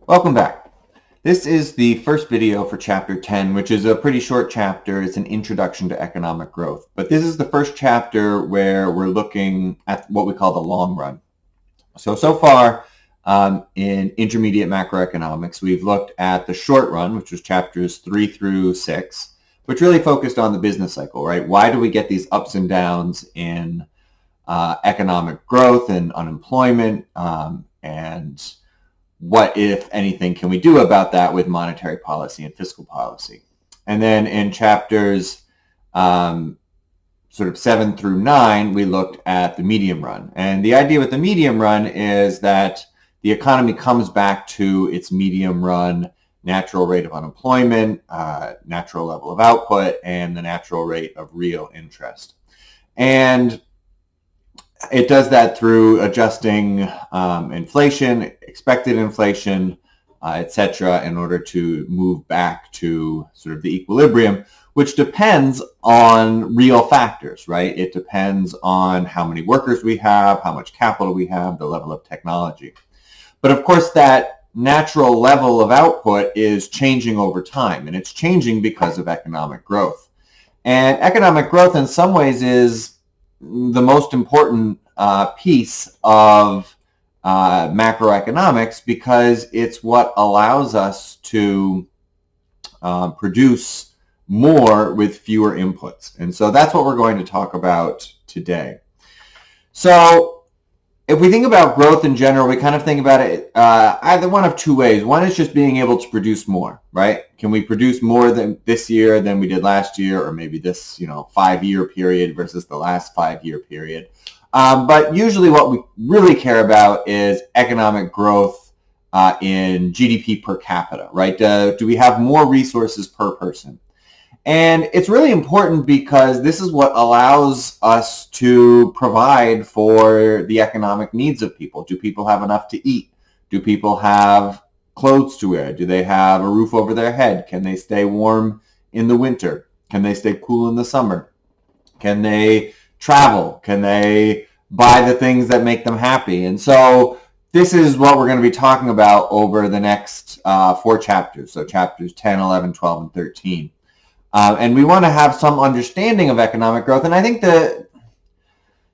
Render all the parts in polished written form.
Welcome back. This is the first video for Chapter 10, which is a pretty short chapter. It's an introduction to economic growth. But this is the first chapter where we're looking at what we call the long run. So far in intermediate macroeconomics, we've looked at the short run, which was chapters 3 through 6, which really focused on the business cycle, right? Why do we get these ups and downs in economic growth and unemployment, and what, if anything, can we do about that with monetary policy and fiscal policy? And then in chapters sort of 7 through 9, we looked at the medium run. And the idea with the medium run is that the economy comes back to its medium run natural rate of unemployment, natural level of output, and the natural rate of real interest. And it does that through adjusting inflation, expected inflation, etc., in order to move back to sort of the equilibrium, which depends on real factors, right? It depends on how many workers we have, how much capital we have, the level of technology. But of course, that natural level of output is changing over time, and it's changing because of economic growth. And economic growth in some ways is the most important piece of macroeconomics, because it's what allows us to produce more with fewer inputs. And so that's what we're going to talk about today. So if we think about growth in general, we kind of think about it either one of two ways. One is just being able to produce more, right? Can we produce more than this year than we did last year, or maybe this 5-year period versus the last 5-year period? But usually what we really care about is economic growth in GDP per capita, right? Do we have more resources per person? And it's really important because this is what allows us to provide for the economic needs of people. Do people have enough to eat? Do people have clothes to wear? Do they have a roof over their head? Can they stay warm in the winter? Can they stay cool in the summer? Can they travel? Can they buy the things that make them happy? And so this is what we're going to be talking about over the next 4 chapters. So chapters 10, 11, 12, and 13. And we want to have some understanding of economic growth. And I think that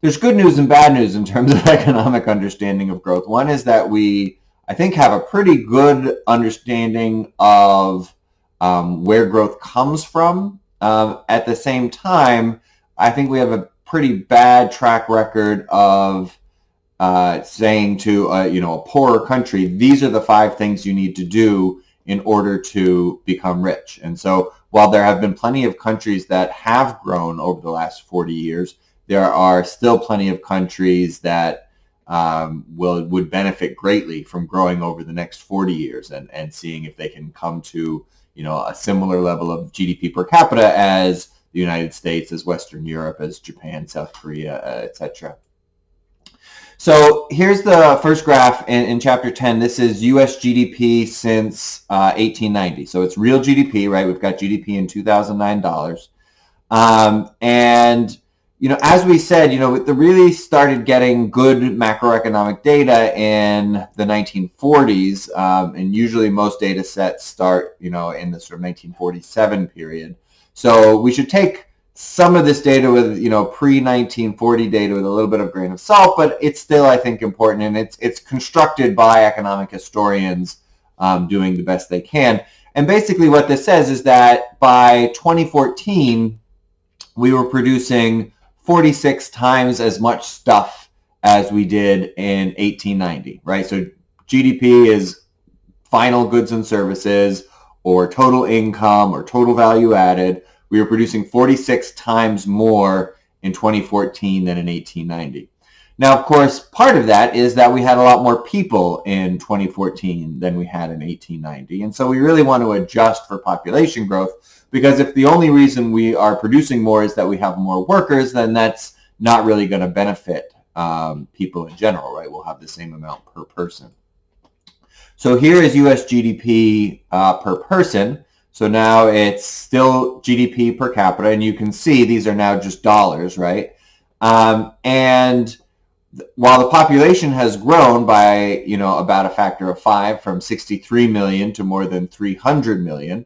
there's good news and bad news in terms of economic understanding of growth. One is that we, I think, have a pretty good understanding of where growth comes from. At the same time, I think we have a pretty bad track record of saying to a poorer country, these are the 5 things you need to do in order to become rich. And so while there have been plenty of countries that have grown over the last 40 years, there are still plenty of countries that would benefit greatly from growing over the next 40 years and seeing if they can come to a similar level of GDP per capita as the United States, as Western Europe, as Japan, South Korea, etc. So here's the first graph in Chapter 10. This is U.S. GDP since 1890. So it's real GDP, right? We've got GDP in 2009 dollars. And, as we said, it really started getting good macroeconomic data in the 1940s. And usually most data sets start, in the sort of 1947 period. So we should take some of this data with, pre-1940 data with a little bit of grain of salt, but it's still, I think, important, and it's constructed by economic historians doing the best they can. And basically what this says is that by 2014, we were producing 46 times as much stuff as we did in 1890, right? So GDP is final goods and services, or total income, or total value added. We were producing 46 times more in 2014 than in 1890. Now, of course, part of that is that we had a lot more people in 2014 than we had in 1890. And so we really want to adjust for population growth, because if the only reason we are producing more is that we have more workers, then that's not really going to benefit people in general, right? We'll have the same amount per person. So here is U.S. GDP per person. So now it's still GDP per capita, and you can see these are now just dollars, right? And while the population has grown by, about a factor of 5 from 63 million to more than 300 million,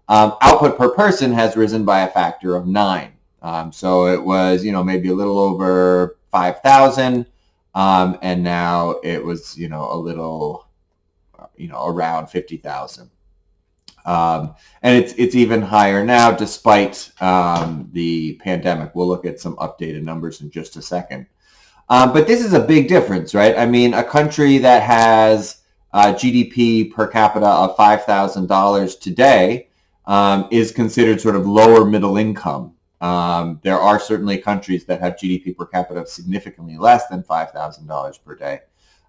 output per person has risen by a factor of 9. So it was, maybe a little over 5,000, and now it was, a little, around 50,000. And it's even higher now despite the pandemic. We'll look at some updated numbers in just a second. But this is a big difference, right? I mean, a country that has GDP per capita of $5,000 today is considered sort of lower middle income. There are certainly countries that have GDP per capita of significantly less than $5,000 per day.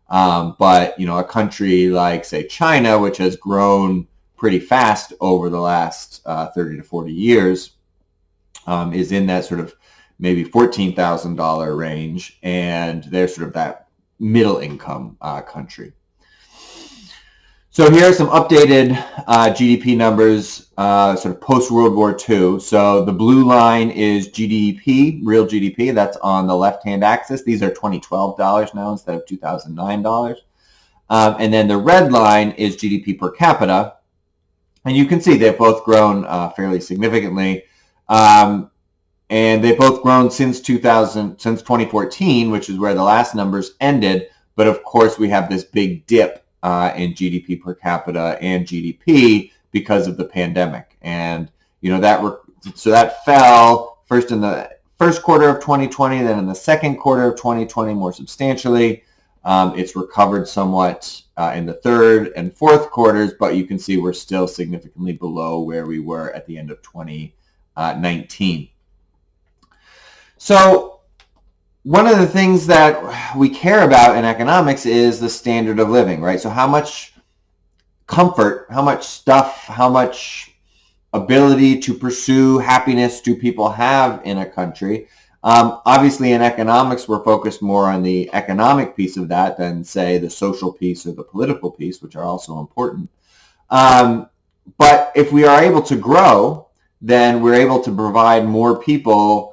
But, a country like, say, China, which has grown pretty fast over the last 30 to 40 years, is in that sort of maybe $14,000 range, and they're sort of that middle income country. So here are some updated GDP numbers, sort of post-World War II. So the blue line is GDP, real GDP. That's on the left-hand axis. These are 2012 dollars now instead of 2009 dollars. And then the red line is GDP per capita. And you can see they've both grown fairly significantly. And they've both grown since 2014, which is where the last numbers ended. But of course, we have this big dip in GDP per capita and GDP because of the pandemic. And, that fell first in the first quarter of 2020, then in the second quarter of 2020 more substantially. It's recovered somewhat in the third and fourth quarters, but you can see we're still significantly below where we were at the end of 2019. So one of the things that we care about in economics is the standard of living, right? So how much comfort, how much stuff, how much ability to pursue happiness do people have in a country? Obviously, in economics, we're focused more on the economic piece of that than, say, the social piece or the political piece, which are also important. But if we are able to grow, then we're able to provide more people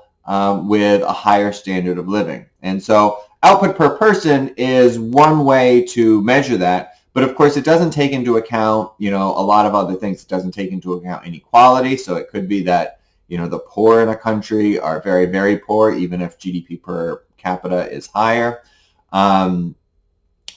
with a higher standard of living. And so output per person is one way to measure that. But of course, it doesn't take into account, a lot of other things. It doesn't take into account inequality. So it could be that, the poor in a country are very, very poor, even if GDP per capita is higher. And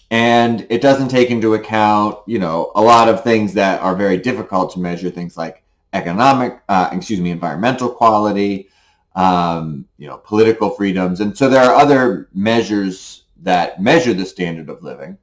it doesn't take into account, a lot of things that are very difficult to measure, things like environmental quality, political freedoms. And so there are other measures that measure the standard of living.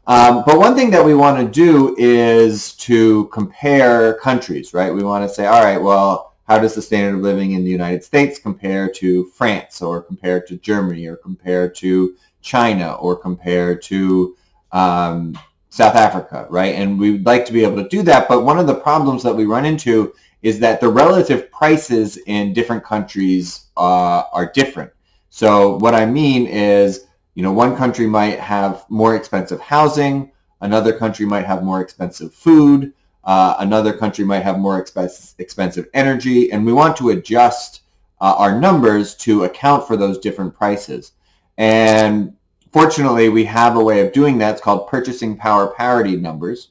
But one thing that we want to do is to compare countries, right? We want to say, all right, well, how does the standard of living in the United States compare to France, or compare to Germany, or compare to China, or compare to South Africa, right? And we'd like to be able to do that. But one of the problems that we run into is that the relative prices in different countries are different. So what I mean is, one country might have more expensive housing, another country might have more expensive food, another country might have more expensive energy, and we want to adjust our numbers to account for those different prices. And fortunately, we have a way of doing that. It's called purchasing power parity numbers.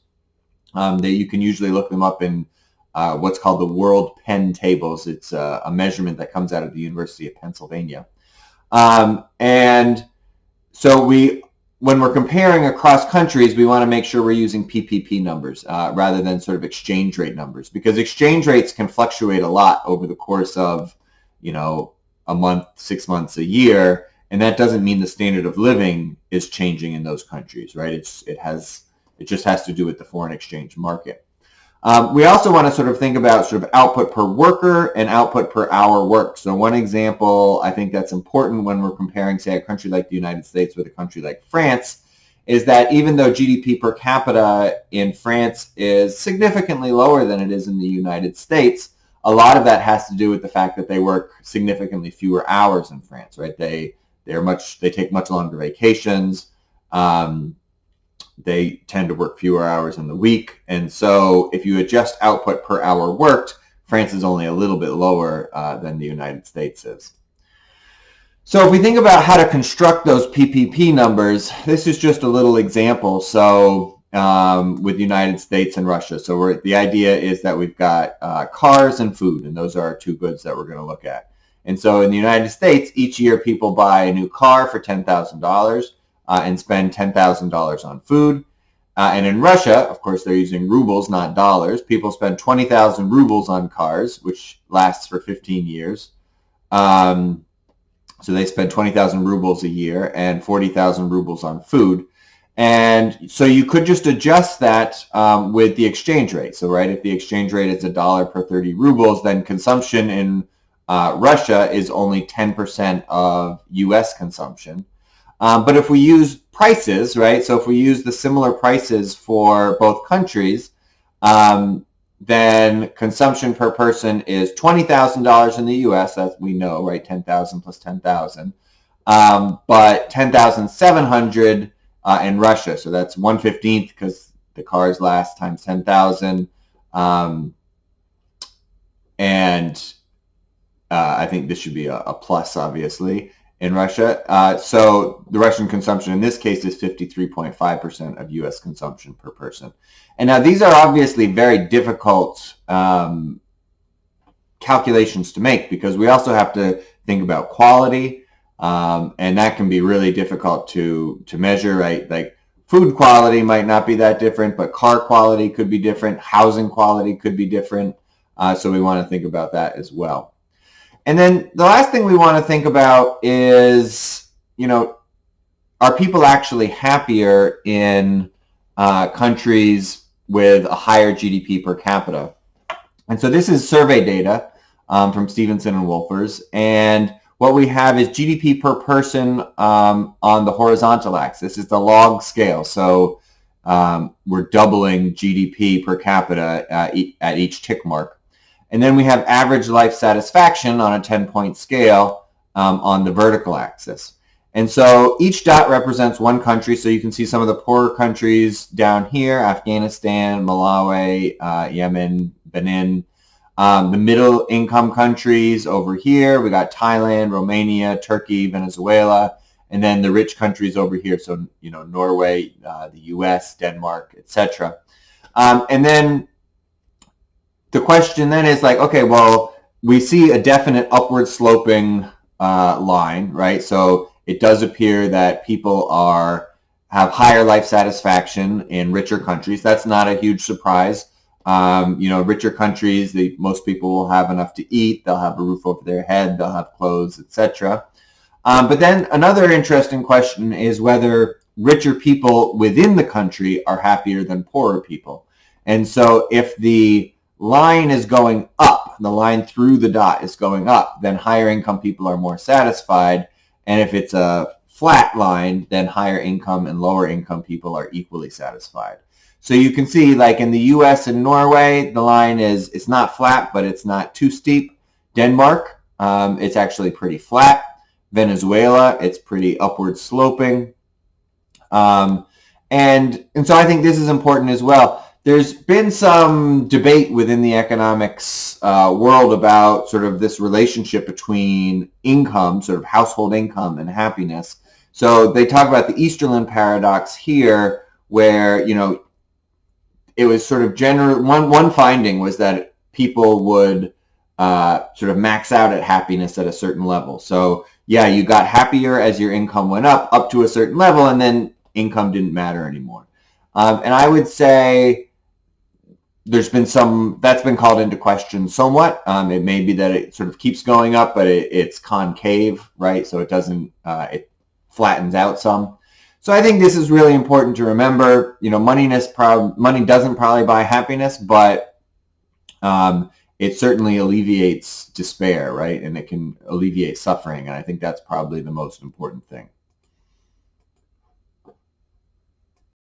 That you can usually look them up in what's called the World Penn Tables. It's a measurement that comes out of the University of Pennsylvania. And so when we're comparing across countries, we want to make sure we're using PPP numbers rather than sort of exchange rate numbers, because exchange rates can fluctuate a lot over the course of, a month, 6 months, a year, and that doesn't mean the standard of living is changing in those countries, right? It just has to do with the foreign exchange market. We also want to sort of think about sort of output per worker and output per hour worked. So one example I think that's important when we're comparing, say, a country like the United States with a country like France is that even though GDP per capita in France is significantly lower than it is in the United States, a lot of that has to do with the fact that they work significantly fewer hours in France, right? They take much longer vacations. They tend to work fewer hours in the week. And so if you adjust output per hour worked, France is only a little bit lower than the United States is. So if we think about how to construct those PPP numbers, this is just a little example. So with the United States and Russia. So the idea is that we've got cars and food, and those are our two goods that we're going to look at. And so in the United States, each year people buy a new car for $10,000 and spend $10,000 on food. And in Russia, of course, they're using rubles, not dollars. People spend 20,000 rubles on cars, which lasts for 15 years. So they spend 20,000 rubles a year and 40,000 rubles on food. And so you could just adjust that with the exchange rate. So, right, if the exchange rate is $1 per 30 rubles, then consumption in Russia is only 10% of U.S. consumption. But if we use prices, right, so if we use the similar prices for both countries, then consumption per person is $20,000 in the U.S., as we know, right, 10,000 plus 10,000, but 10,700 in Russia. So that's 1/15 because the cars last times 10,000. And I think this should be a plus, obviously, in Russia. So the Russian consumption in this case is 53.5% of U.S. consumption per person. And now these are obviously very difficult calculations to make because we also have to think about quality, and that can be really difficult to measure, right? Like food quality might not be that different, but car quality could be different, housing quality could be different, so we want to think about that as well. And then the last thing we want to think about is, are people actually happier in countries with a higher GDP per capita? And so this is survey data from Stevenson and Wolfers. And what we have is GDP per person on the horizontal axis. It's the log scale. So we're doubling GDP per capita at each tick mark. And then we have average life satisfaction on a 10-point scale on the vertical axis. And so each dot represents one country. So you can see some of the poorer countries down here: Afghanistan, Malawi, Yemen, Benin. The middle income countries over here, we got Thailand, Romania, Turkey, Venezuela, and then the rich countries over here. So, Norway, the US, Denmark, etc. And then the question then is like, okay, well, we see a definite upward sloping line, right? So it does appear that people have higher life satisfaction in richer countries. That's not a huge surprise. Richer countries, most people will have enough to eat. They'll have a roof over their head. They'll have clothes, etc. But then another interesting question is whether richer people within the country are happier than poorer people. And so if the line is going up, the line through the dot is going up, then higher income people are more satisfied. And if it's a flat line, then higher income and lower income people are equally satisfied. So you can see, like in the US and Norway, the line it's not flat, but it's not too steep. Denmark, it's actually pretty flat. Venezuela, it's pretty upward sloping. And so I think this is important as well. There's been some debate within the economics world about sort of this relationship between income, sort of household income, and happiness. So they talk about the Easterlin paradox here, where, it was sort of general. One finding was that people would sort of max out at happiness at a certain level. So yeah, you got happier as your income went up to a certain level, and then income didn't matter anymore. And I would say there's been that's been called into question somewhat. It may be that it sort of keeps going up, but it's concave, right? So it doesn't, it flattens out some. So I think this is really important to remember. Money doesn't probably buy happiness, but it certainly alleviates despair, right? And it can alleviate suffering. And I think that's probably the most important thing.